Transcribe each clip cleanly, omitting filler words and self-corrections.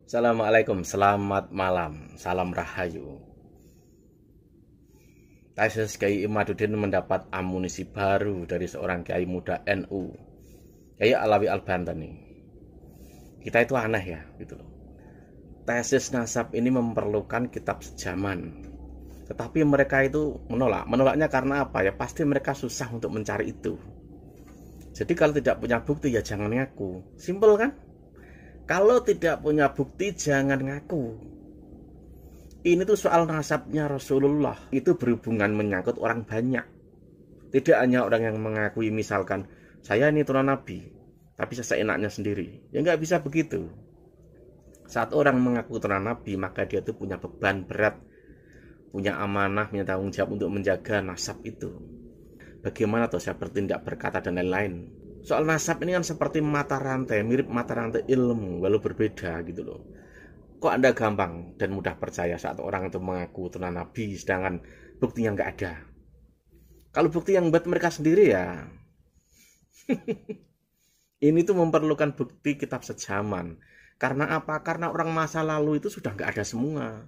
Assalamualaikum, selamat malam, salam rahayu. Tesis Kiai Imaduddin mendapat amunisi baru dari seorang kiai muda NU, Kiai Alawi Al-Bantani. Kita itu aneh ya, gitu loh. Tesis nasab ini memerlukan kitab sejaman, tetapi mereka itu menolak. Menolaknya karena apa ya? Pasti mereka susah untuk mencari itu. Jadi kalau tidak punya bukti ya jangan ngaku. Simpel kan? Kalau tidak punya bukti jangan ngaku. Ini tuh soal nasabnya Rasulullah. Itu berhubungan menyangkut orang banyak. Tidak hanya orang yang mengakui misalkan saya ini turunan Nabi, tapi seenaknya sendiri. Ya nggak bisa begitu. Saat orang mengaku turunan Nabi, maka dia tuh punya beban berat, punya amanah, punya tanggung jawab untuk menjaga nasab itu. Bagaimana tuh saya bertindak, berkata dan lain-lain. Soal nasab ini kan seperti mata rantai, mirip mata rantai ilmu, walau berbeda gitu loh. Kok Anda gampang dan mudah percaya saat orang itu mengaku turunan Nabi, sedangkan buktinya nggak ada? Kalau bukti yang buat mereka sendiri ya, ini tuh memerlukan bukti kitab sejaman. Karena apa? Karena orang masa lalu itu sudah nggak ada semua.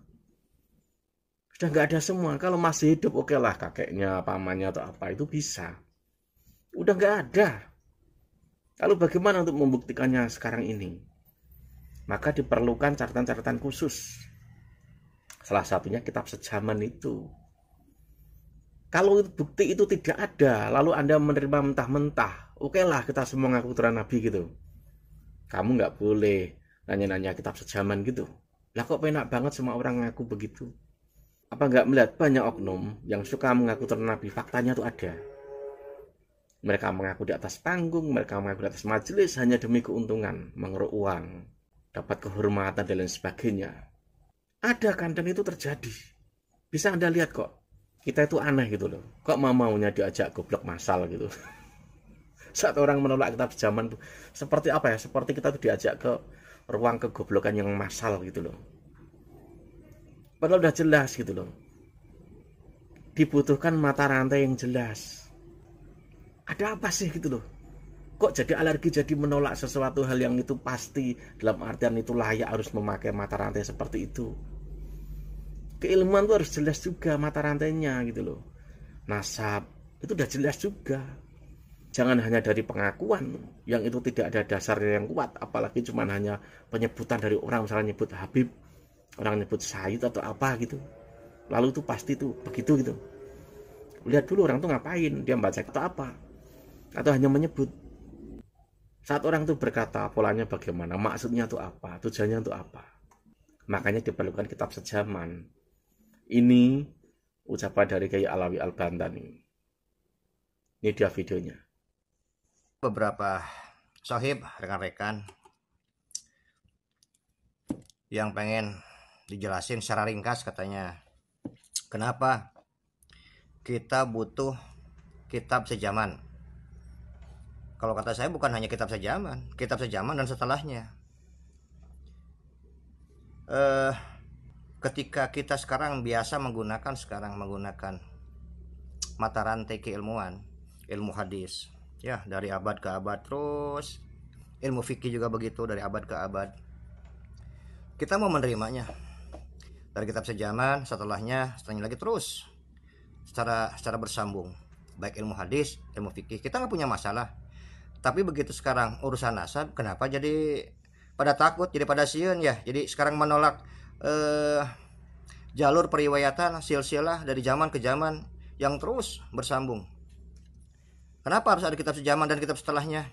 Sudah nggak ada semua. Kalau masih hidup, oke lah kakeknya, pamannya atau apa itu bisa. Udah nggak ada. Lalu bagaimana untuk membuktikannya sekarang ini? Maka diperlukan catatan-catatan khusus. Salah satunya kitab sejaman itu. Kalau bukti itu tidak ada, lalu Anda menerima mentah-mentah, oke lah kita semua ngaku turunan Nabi gitu. Kamu nggak boleh nanya-nanya kitab sejaman gitu. Lah kok penak banget semua orang ngaku begitu? Apa nggak melihat banyak oknum yang suka mengaku turunan Nabi, faktanya tuh ada. Mereka mengaku di atas panggung, mereka mengaku di atas majelis hanya demi keuntungan, mengeruk uang, dapat kehormatan dan lain sebagainya. Ada kan, dan itu terjadi. Bisa Anda lihat kok, kita itu aneh gitu loh. Kok maunya diajak goblok massal gitu. Saat orang menolak kitab sejaman tuh seperti apa ya? Seperti kita tuh diajak ke ruang kegoblokan yang massal gitu loh. Padahal udah jelas gitu loh. Dibutuhkan mata rantai yang jelas. Ada apa sih gitu loh? Kok jadi alergi, jadi menolak sesuatu hal yang itu pasti, dalam artian itu layak harus memakai mata rantai seperti itu. Keilmuan itu harus jelas juga mata rantainya gitu loh. Nasab itu udah jelas juga. Jangan hanya dari pengakuan yang itu tidak ada dasarnya yang kuat, apalagi cuma hanya penyebutan dari orang, misalnya nyebut Habib, orang nyebut Sayyid atau apa gitu. Lalu itu pasti tuh begitu gitu. Lihat dulu orang tuh ngapain, dia baca atau apa, atau hanya menyebut. Saat orang itu berkata, polanya bagaimana, maksudnya itu apa, tujuannya itu apa. Makanya diperlukan kitab sejaman. Ini ucapan dari Kiai Alawi Al-Bantani. Ini dia videonya. Beberapa sohib, rekan-rekan yang pengen dijelasin secara ringkas katanya, kenapa kita butuh kitab sejaman. Kalau kata saya bukan hanya kitab sejaman dan setelahnya. Ketika kita sekarang biasa menggunakan mata rantai keilmuan, ilmu hadis, ya dari abad ke abad, terus ilmu fikih juga begitu dari abad ke abad. Kita mau menerimanya dari kitab sejaman, setelahnya lagi terus secara bersambung, baik ilmu hadis, ilmu fikih, kita nggak punya masalah. Tapi begitu sekarang urusan nasab, kenapa jadi pada takut, jadi pada sieun ya? Jadi sekarang menolak jalur periwayatan silsilah dari zaman ke zaman yang terus bersambung. Kenapa harus ada kitab sejaman dan kitab setelahnya?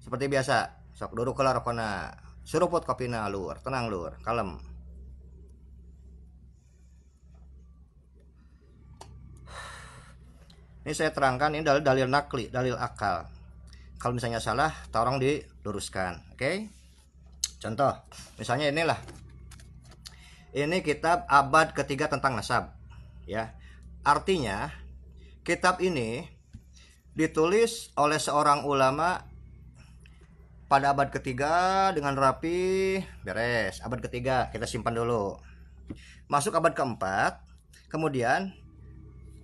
Seperti biasa, sok duduk kelar rokona, suruput kopina lur, tenang lur, kalem. Ini saya terangkan, ini dalil nakli, dalil akal. Kalau misalnya salah, tolong diluruskan, oke? Contoh, misalnya inilah. Ini kitab abad ketiga tentang nasab, ya. Artinya, kitab ini ditulis oleh seorang ulama pada abad ketiga dengan rapi, beres. Abad ketiga kita simpan dulu. Masuk abad keempat, kemudian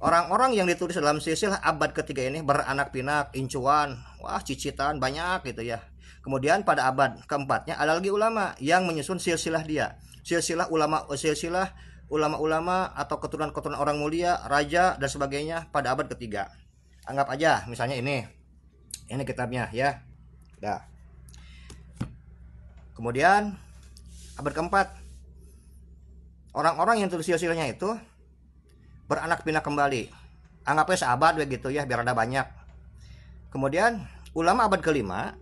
orang-orang yang ditulis dalam silsilah abad ketiga ini beranak pinak, incuan, wah cicitan banyak gitu ya. Kemudian pada abad keempatnya ada lagi ulama yang menyusun silsilah dia. Silsilah ulama-ulama atau keturunan-keturunan orang mulia, raja dan sebagainya pada abad ketiga. Anggap aja misalnya ini kitabnya ya. Dah. Kemudian abad keempat, orang-orang yang tulis silsilahnya itu beranak pinak kembali. Anggapnya seabad begitu ya, biar ada banyak. Kemudian ulama abad kelima,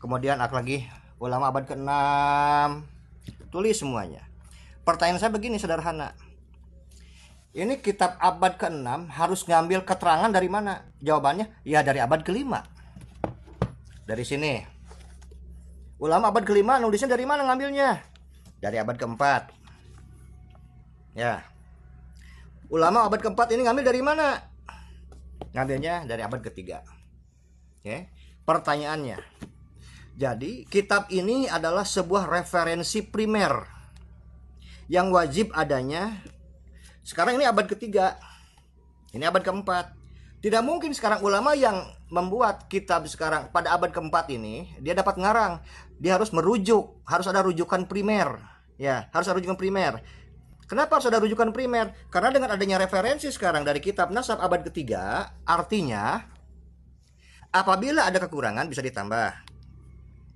kemudian lagi ulama abad keenam, tulis semuanya. Pertanyaan saya begini sederhana, ini kitab abad ke-6 harus ngambil keterangan dari mana? Jawabannya ya dari abad kelima. Dari sini. Ulama abad kelima nulisnya dari mana ngambilnya? Dari abad keempat. Ya. Ulama abad keempat ini ngambil dari mana? Ngambilnya dari abad ketiga. Oke. Pertanyaannya. Jadi kitab ini adalah sebuah referensi primer yang wajib adanya. Sekarang ini abad ketiga. Ini abad keempat. Tidak mungkin sekarang ulama yang membuat kitab sekarang pada abad keempat ini dia dapat ngarang, dia harus merujuk, harus ada rujukan primer, ya harus ada rujukan primer. Kenapa harus ada rujukan primer? Karena dengan adanya referensi sekarang dari kitab nasab abad ketiga, artinya apabila ada kekurangan bisa ditambah,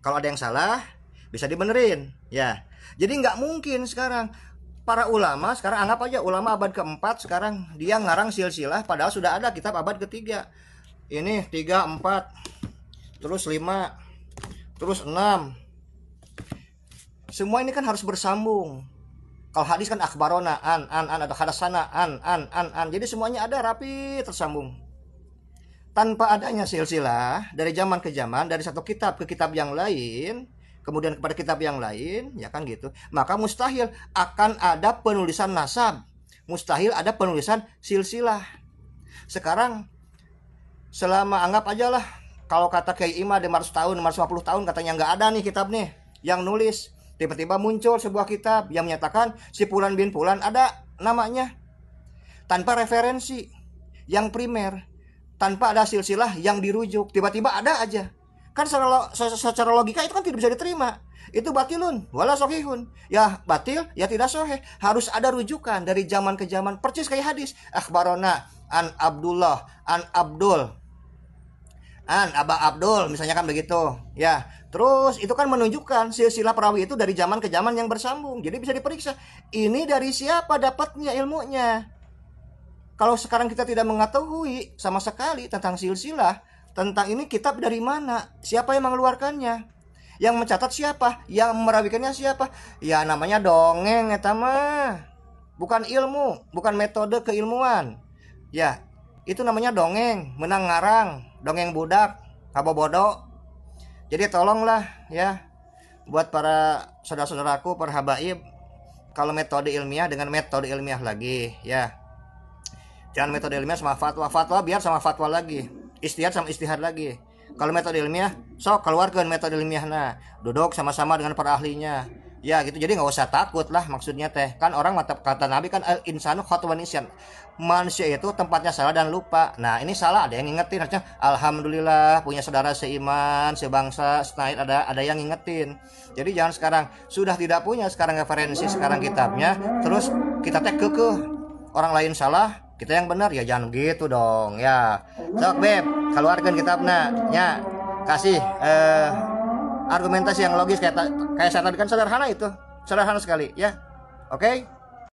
kalau ada yang salah bisa dibenerin, ya. Jadi nggak mungkin sekarang para ulama sekarang, anggap aja ulama abad keempat sekarang dia ngarang silsilah padahal sudah ada kitab abad ketiga. Ini 3, 4, terus 5, terus 6. Semua ini kan harus bersambung. Kalau hadis kan akhbarona an atau hadasana an. Jadi semuanya ada rapi tersambung. Tanpa adanya silsilah dari zaman ke zaman, dari satu kitab ke kitab yang lain, kemudian kepada kitab yang lain, ya kan gitu. Maka mustahil akan ada penulisan nasab. Mustahil ada penulisan silsilah. Sekarang selama anggap aja lah, kalau kata Kiai Ima 500 tahun, 550 tahun katanya nggak ada nih kitab nih yang nulis. Tiba-tiba muncul sebuah kitab yang menyatakan si Fulan bin Fulan ada namanya. Tanpa referensi yang primer, tanpa ada silsilah yang dirujuk, tiba-tiba ada aja. Kan secara logika itu kan tidak bisa diterima. Itu batilun wala sahihun. Ya batil, ya tidak sahih. Harus ada rujukan dari zaman ke zaman. Percis kayak hadis. Akhbarona an Abdullah, an Abdul, an Aba Abdul, misalnya kan begitu. Ya, terus itu kan menunjukkan silsilah perawi itu dari zaman ke zaman yang bersambung. Jadi bisa diperiksa. Ini dari siapa dapatnya ilmunya? Kalau sekarang kita tidak mengetahui sama sekali tentang silsilah, tentang ini kitab dari mana, siapa yang mengeluarkannya, yang mencatat siapa, yang merawikannya siapa, ya namanya dongeng eta mah. Bukan ilmu, bukan metode keilmuan. Ya, itu namanya dongeng, menang ngarang, dongeng budak, kabobodo. Jadi tolonglah ya, buat para saudara-saudaraku, para habaib, kalau metode ilmiah dengan metode ilmiah lagi ya. Jangan metode ilmiah sama fatwa biar sama fatwa lagi, istihad sama istihad lagi. Kalau metode ilmiah, sok keluarkan metode ilmiah, nah duduk sama-sama dengan para ahlinya, ya gitu. Jadi nggak usah takut lah, maksudnya teh kan orang kata Nabi kan al insanu khatwan nisyan, manusia itu tempatnya salah dan lupa. Nah ini salah ada yang ngingetin, harusnya alhamdulillah punya saudara seiman sebangsa senaid, ada yang ngingetin. Jadi jangan sekarang sudah tidak punya sekarang referensi sekarang kitabnya, terus kita teh kekeh orang lain salah kita yang benar, ya jangan gitu dong ya. Sok beb keluarkan kitabnya ya, kasih argumentasi yang logis kayak saya tadi kan sederhana, itu sederhana sekali ya. Oke.